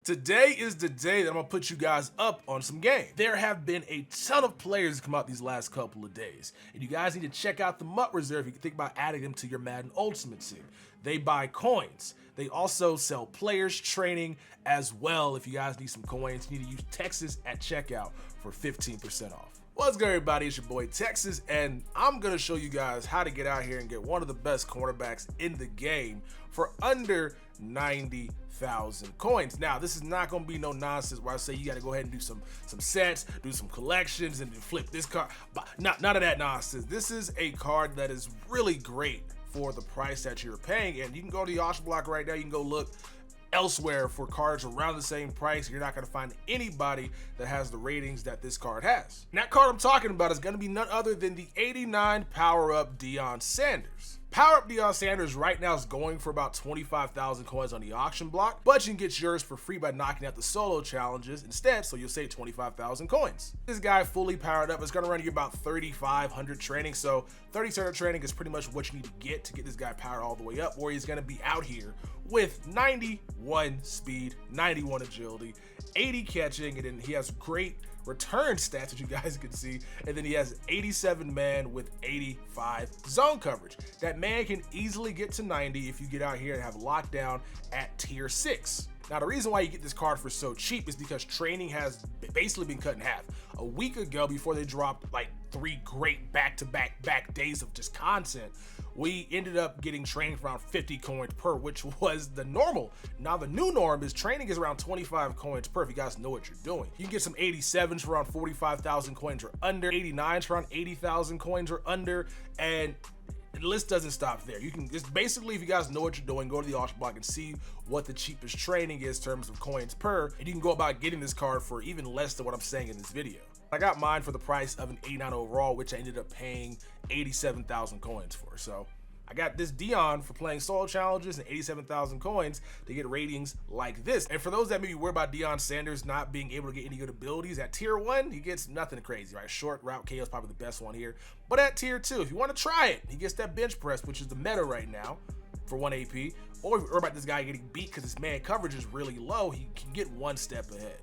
Today is the day that I'm gonna put you guys up on some game. There have been a ton of players come out these last couple of days, and you guys need to check out the MUT reserve if you can think about adding them to your Madden Ultimate team. They buy coins. They also sell players training as well. If you guys need some coins, you need to use Texas at checkout for 15% off. What's good, everybody? It's your boy Texas, and I'm gonna show you guys how to get out here and get one of the best cornerbacks in the game for under 90,000 coins. Now, this is not gonna be no nonsense where I say you gotta go ahead and do some sets, do some collections, and flip this card. But none of that nonsense. This is a card that is really great for the price that you're paying, and you can go to the auction block right now. You can go look elsewhere for cards around the same price. You're not going to find anybody that has the ratings that this card has. And that card I'm talking about is going to be none other than the 89 power-up Deion Sanders. Power-up Deion Sanders right now is going for about 25,000 coins on the auction block, but you can get yours for free by knocking out the solo challenges instead, so you'll save 25,000 coins. This guy fully powered up is going to run you about 3,500 training, so 30 training is pretty much what you need to get this guy powered all the way up, where he's going to be out here with 91 speed, 91 agility, 80 catching, and then he has great return stats that you guys can see, and then he has 87 man with 85 zone coverage. That man can easily get to 90 if you get out here and have lockdown at tier 6. Now, the reason why you get this card for so cheap is because training has basically been cut in half. A week ago, before they dropped like 3 great back-to-back days of just content, we ended up getting training for around 50 coins per, which was the normal. Now, the new norm is training is around 25 coins per if you guys know what you're doing. You can get some 87s for around 45,000 coins or under, 89s for around 80,000 coins or under, and the list doesn't stop there. You can just basically, if you guys know what you're doing, go to the auction block and see what the cheapest training is in terms of coins per, and you can go about getting this card for even less than what I'm saying in this video. I got mine for the price of an 89 overall, which I ended up paying 87,000 coins for. So I got this Deion for playing solo challenges and 87,000 coins to get ratings like this. And for those that may be worried about Deion Sanders not being able to get any good abilities, at tier 1, he gets nothing crazy, right? Short route KO is probably the best one here. But at tier 2, if you want to try it, he gets that bench press, which is the meta right now for 1 AP. Or if you're worried about this guy getting beat because his man coverage is really low, he can get 1 step ahead.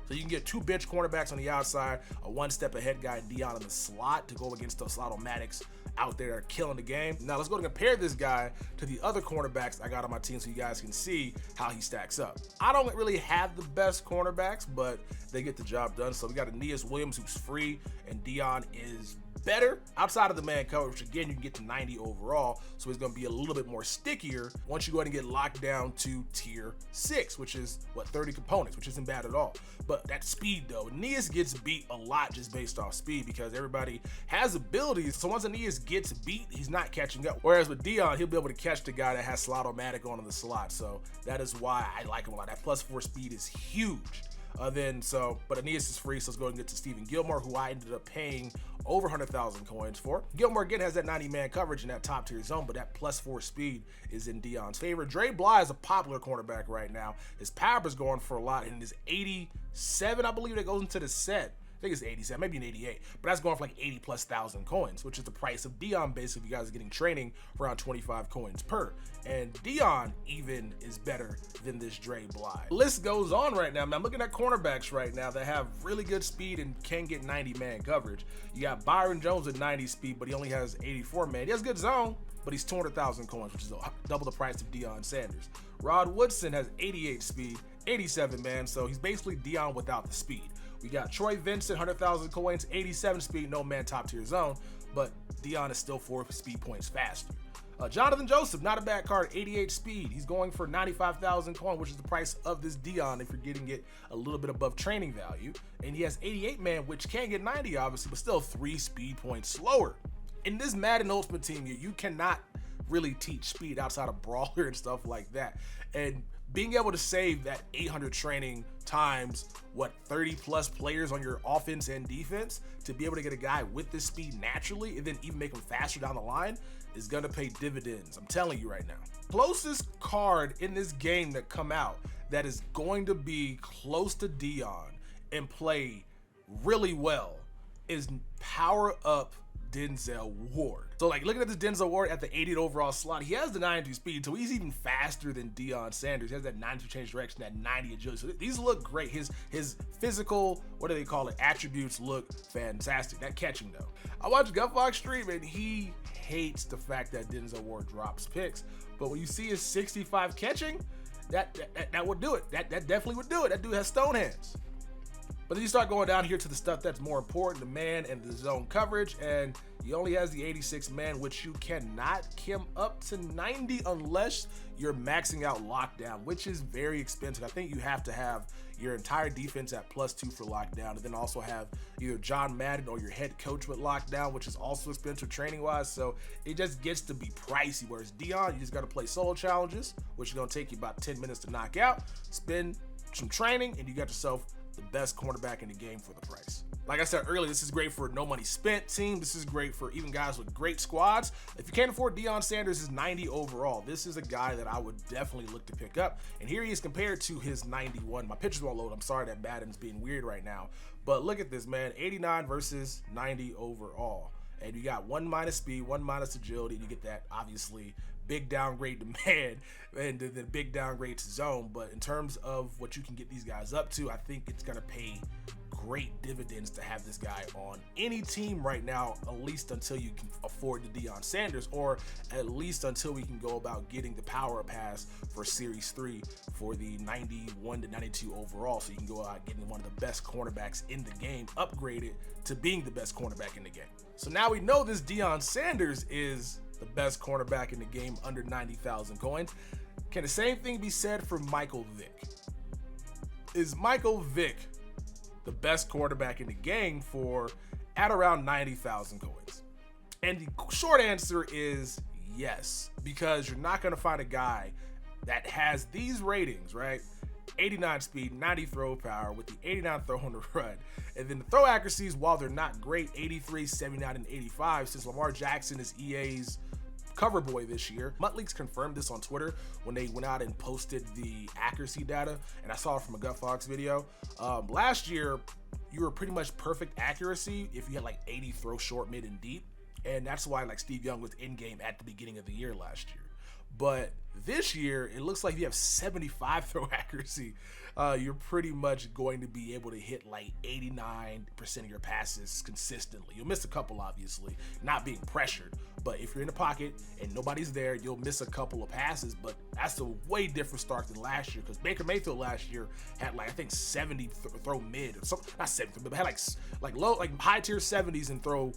So you can get 2 bench cornerbacks on the outside, a 1 step ahead guy, Deion in the slot, to go against those slot-o-matics out there that are killing the game. Now let's go and compare this guy to the other cornerbacks I got on my team so you guys can see how he stacks up. I don't really have the best cornerbacks, but they get the job done. So we got Aeneas Williams, who's free, and Deion is better outside of the man coverage. Again, you can get to 90 overall, so he's going to be a little bit more stickier once you go ahead and get locked down to tier 6, which is what, 30 components, which isn't bad at all. But that speed though, Aeneas gets beat a lot just based off speed because everybody has abilities. So once Aeneas gets beat, he's not catching up. Whereas with Deion, he'll be able to catch the guy that has slot-o-matic on in the slot. So that is why I like him a lot. That +4 speed is huge. But Aeneas is free, so let's go and get to Steven Gilmore, who I ended up paying over 100,000 coins for. Gilmore again has that 90-man coverage in that top tier zone, but that +4 speed is in Deion's favor. Dre Bly is a popular cornerback right now. His power is going for a lot, and his 87, I believe, that goes into the set. I think it's 87, maybe an 88, but that's going for like 80,000+ coins, which is the price of Deion. Basically, you guys are getting training for around 25 coins per. And Deion even is better than this Dre Bly. The list goes on right now, man. I'm looking at cornerbacks right now that have really good speed and can get 90-man coverage. You got Byron Jones at 90 speed, but he only has 84 man. He has good zone, but he's 200,000 coins, which is double the price of Deion Sanders. Rod Woodson has 88 speed, 87 man, so he's basically Deion without the speed. We got Troy Vincent, 100,000 coins, 87 speed, no man top tier zone, but Deion is still 4 speed points faster. Jonathan Joseph, not a bad card, 88 speed. He's going for 95,000 coins, which is the price of this Deion if you're getting it a little bit above training value. And he has 88 man, which can get 90 obviously, but still 3 speed points slower. In this Madden Ultimate team, you cannot really teach speed outside of Brawler and stuff like that. And being able to save that 800 training times, what, 30+ players on your offense and defense to be able to get a guy with this speed naturally and then even make him faster down the line is gonna pay dividends. I'm telling you right now. Closest card in this game that come out that is going to be close to Deion and play really well is Power Up Denzel Ward. So like looking at this Denzel Ward at the 80th overall slot, he has the 92 speed, so he's even faster than Deion Sanders. He has that 92 change direction, that 90 agility. So these look great. His physical, what do they call it, attributes look fantastic. That catching though. I watched GutFox stream and he hates the fact that Denzel Ward drops picks, but when you see his 65 catching, that would do it. That definitely would do it. That dude has stone hands. But then you start going down here to the stuff that's more important, the man and the zone coverage, and he only has the 86 man, which you cannot kim up to 90 unless you're maxing out lockdown, which is very expensive. I think you have to have your entire defense at +2 for lockdown, and then also have either John Madden or your head coach with lockdown, which is also expensive training wise. So it just gets to be pricey. Whereas Deion, you just got to play solo challenges, which is going to take you about 10 minutes to knock out, spend some training, and you got yourself the best cornerback in the game for the price. Like I said earlier, this is great for no money spent team. This is great for even guys with great squads. If you can't afford Deion Sanders, is 90 overall. This is a guy that I would definitely look to pick up. And here he is compared to his 91. My pictures won't load. I'm sorry that Madden's being weird right now. But look at this, man. 89 versus 90 overall. And you got 1 minus speed, 1 minus agility. You get that, obviously, big downgrade to man and then big downgrade to zone. But in terms of what you can get these guys up to, I think it's going to pay great dividends to have this guy on any team right now, at least until you can afford the Deion Sanders, or at least until we can go about getting the power pass for Series 3 for the 91 to 92 overall, so you can go out getting one of the best cornerbacks in the game, upgraded to being the best cornerback in the game. So now we know this Deion Sanders is the best cornerback in the game under 90,000 coins. Can the same thing be said for Michael Vick? Is Michael Vick the best quarterback in the game for at around 90,000 coins? And the short answer is yes, because you're not going to find a guy that has these ratings, right? 89 speed, 90 throw power with the 89 throw on the run. And then the throw accuracies, while they're not great, 83, 79, and 85, since Lamar Jackson is EA's cover boy this year. MUT Leaks confirmed this on Twitter when they went out and posted the accuracy data, and I saw it from a GutFox video. Last year, you were pretty much perfect accuracy if you had like 80 throw short, mid, and deep, and that's why like Steve Young was in game at the beginning of the year last year. But this year, it looks like you have 75 throw accuracy. You're pretty much going to be able to hit like 89% of your passes consistently. You'll miss a couple, obviously, not being pressured. But if you're in the pocket and nobody's there, you'll miss a couple of passes. But that's a way different start than last year, because Baker Mayfield last year had like, I think 70 throw mid, or something, not 70, but had like low, like high tier 70s and throw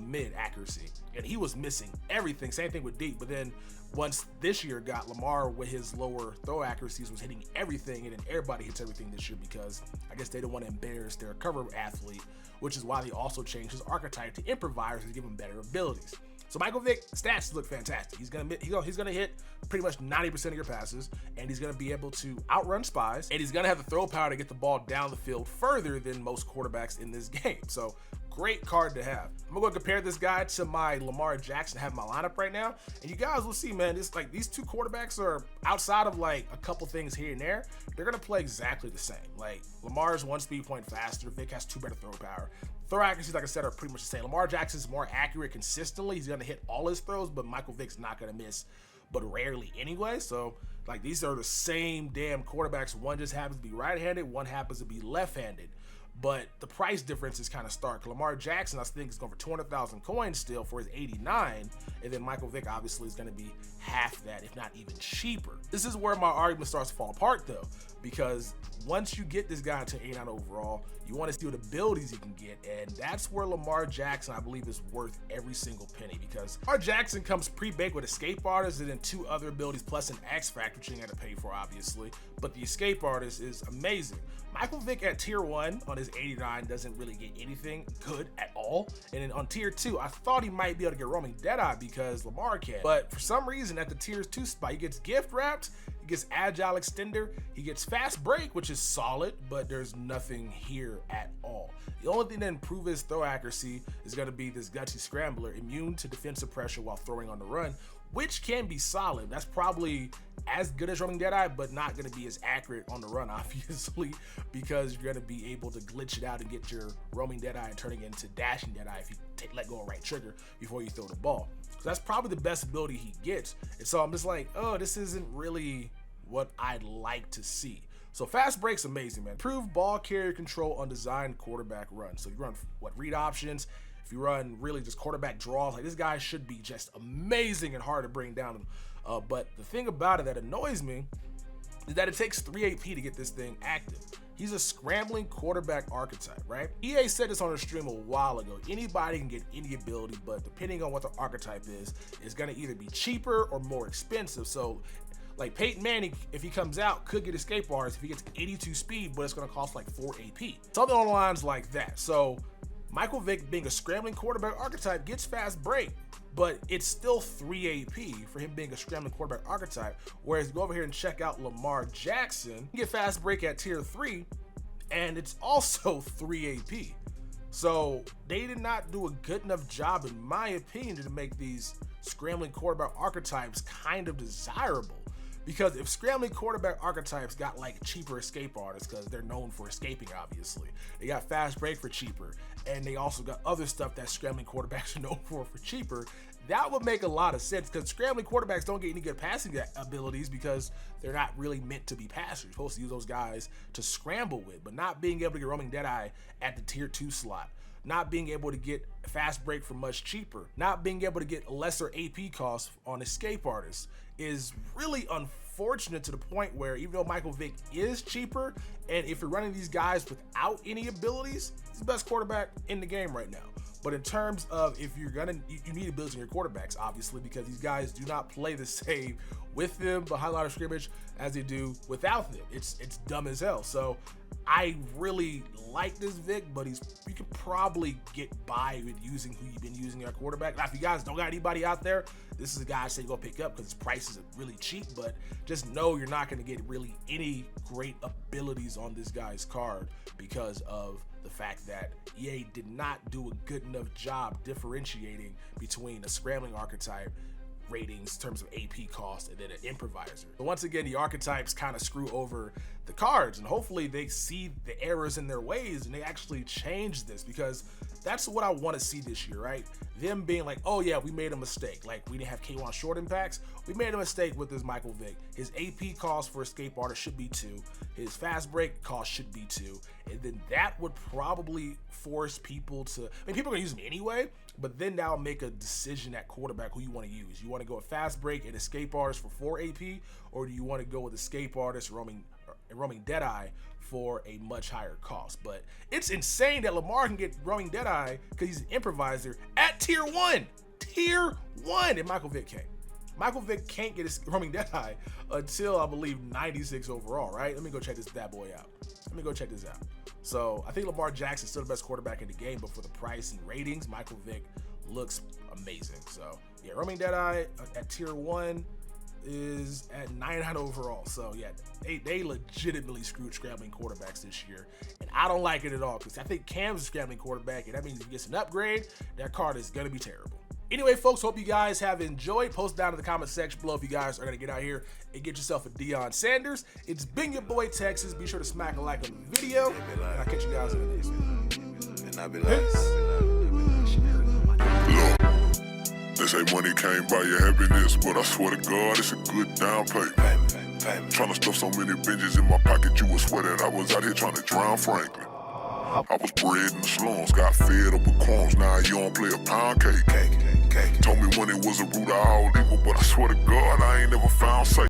mid accuracy. And he was missing everything. Same thing with deep. But then once this year got Lamar with his lower throw accuracies, was hitting everything, and then everybody hits everything this year because I guess they don't want to embarrass their cover athlete, which is why they also changed his archetype to improvisers to give him better abilities. So Michael Vick stats look fantastic. He's gonna hit pretty much 90% of your passes, and he's gonna be able to outrun spies, and he's gonna have the throw power to get the ball down the field further than most quarterbacks in this game. So great card to have. I'm gonna go compare this guy to my Lamar Jackson I have in my lineup right now, and you guys will see, man, it's like these two quarterbacks are, outside of like a couple things here and there, they're gonna play exactly the same. Like Lamar's 1 speed point faster, Vic has 2 better throw power. Throw accuracies, like I said, are pretty much the same. Lamar Jackson's more accurate consistently. He's gonna hit all his throws, but Michael Vick's not gonna miss, but rarely anyway. So like these are the same damn quarterbacks. One just happens to be right-handed, one happens to be left-handed. But the price difference is kind of stark. Lamar Jackson, I think, is going for 200,000 coins still for his 89, and then Michael Vick obviously is going to be half that, if not even cheaper. This is where my argument starts to fall apart, though, because once you get this guy to 89 overall, you want to see what abilities he can get, and that's where Lamar Jackson, I believe, is worth every single penny, because Lamar Jackson comes pre-baked with Escape Artist and then 2 other abilities plus an X Factor, which you ain't got to pay for, obviously, but the Escape Artist is amazing. Michael Vick at tier 1 on his 89 doesn't really get anything good at all, and then on tier 2, I thought he might be able to get roaming Deadeye because Lamar can, but for some reason at the tier 2 spot, he gets gift wrapped, he gets agile extender, he gets fast break, which is solid, but there's nothing here at all. The only thing that improves his throw accuracy is going to be this GUTSY Scrambler, immune to defensive pressure while throwing on the run, which can be solid. That's probably as good as roaming Deadeye, but not going to be as accurate on the run, obviously, because you're going to be able to glitch it out and get your roaming Deadeye and turning it into dashing Deadeye if you let go of right trigger before you throw the ball. So that's probably the best ability he gets. And so I'm just like, oh, this isn't really what I'd like to see. So fast break's amazing, man. Improve ball carrier control on designed quarterback runs. So you run read options. If you run really just quarterback draws, like this guy should be just amazing and hard to bring down. But the thing about it that annoys me is that it takes 3 AP to get this thing active. He's a scrambling quarterback archetype, right? EA said this on a stream a while ago. Anybody can get any ability, but depending on what the archetype is, it's gonna either be cheaper or more expensive. So like Peyton Manning, if he comes out, could get escape bars if he gets 82 speed, but it's gonna cost like 4 AP. Something on the lines like that. So Michael Vick, being a scrambling quarterback archetype, gets fast break, but it's still 3 AP for him being a scrambling quarterback archetype. Whereas go over here and check out Lamar Jackson, you get fast break at tier 3, and it's also 3 AP. So they did not do a good enough job, in my opinion, to make these scrambling quarterback archetypes kind of desirable. Because if scrambling quarterback archetypes got like cheaper escape artists, because they're known for escaping, obviously, they got fast break for cheaper, and they also got other stuff that scrambling quarterbacks are known for cheaper, that would make a lot of sense, because scrambling quarterbacks don't get any good passing abilities because they're not really meant to be passers. You're supposed to use those guys to scramble with, but not being able to get roaming Deadeye at the tier 2 slot, not being able to get fast break for much cheaper, not being able to get lesser AP costs on escape artists is really unfortunate, to the point where even though Michael Vick is cheaper, and if you're running these guys without any abilities, he's the best quarterback in the game right now. But in terms of if you're gonna, you need abilities in your quarterbacks, obviously, because these guys do not play the same with them behind the line of scrimmage as they do without them. It's dumb as hell. So I really like this Vic, but you can probably get by with using who you've been using at quarterback. Now, if you guys don't got anybody out there, this is a guy I say go pick up because his price is really cheap, but just know you're not going to get really any great abilities on this guy's card because of the fact that EA did not do a good enough job differentiating between a scrambling archetype ratings in terms of AP cost and then an improviser. But once again, the archetypes kind of screw over the cards, and hopefully they see the errors in their ways and they actually change this, because that's what I want to see this year, right? Them being like, oh yeah, we made a mistake. Like, we didn't have K1 short impacts. We made a mistake with this Michael Vick. His AP cost for escape artist should be 2. His fast break cost should be 2. And then that would probably force people to, I mean, people are gonna use him anyway, but then that'll make a decision at quarterback who you want to use. You want to go with fast break and escape artist for 4 AP, or do you want to go with escape artist roaming Deadeye for a much higher cost? But it's insane that Lamar can get roaming Deadeye because he's an improviser at tier 1. Tier 1, and Michael Vick can't. Michael Vick can't get his roaming Deadeye until, I believe, 96 overall, right? Let me go check this bad boy out. Let me go check this out. So I think Lamar Jackson's still the best quarterback in the game, but for the price and ratings, Michael Vick looks amazing. So yeah, roaming Deadeye at tier 1 is at 99 overall. So yeah, they legitimately screwed scrambling quarterbacks this year, and I don't like it at all, because I think Cam's a scrambling quarterback, and that means if he gets an upgrade, that card is gonna be terrible. Anyway, folks, hope you guys have enjoyed. Post down in the comment section below if you guys are gonna get out here and get yourself a Deion Sanders. It's been your boy Texas. Be sure to smack a like on the video, and I'll catch you guys in the next one. And I be like, look, they say money can't buy your happiness, but I swear to God, it's a good down payment. Trying to stuff so many binges in my pocket, you would swear that I was out here trying to drown Franklin. I was bred in the slums, got fed up with crumbs, now you don't play a pound cake. Told me when it was a root of all evil, but I swear to God, I ain't never found safe.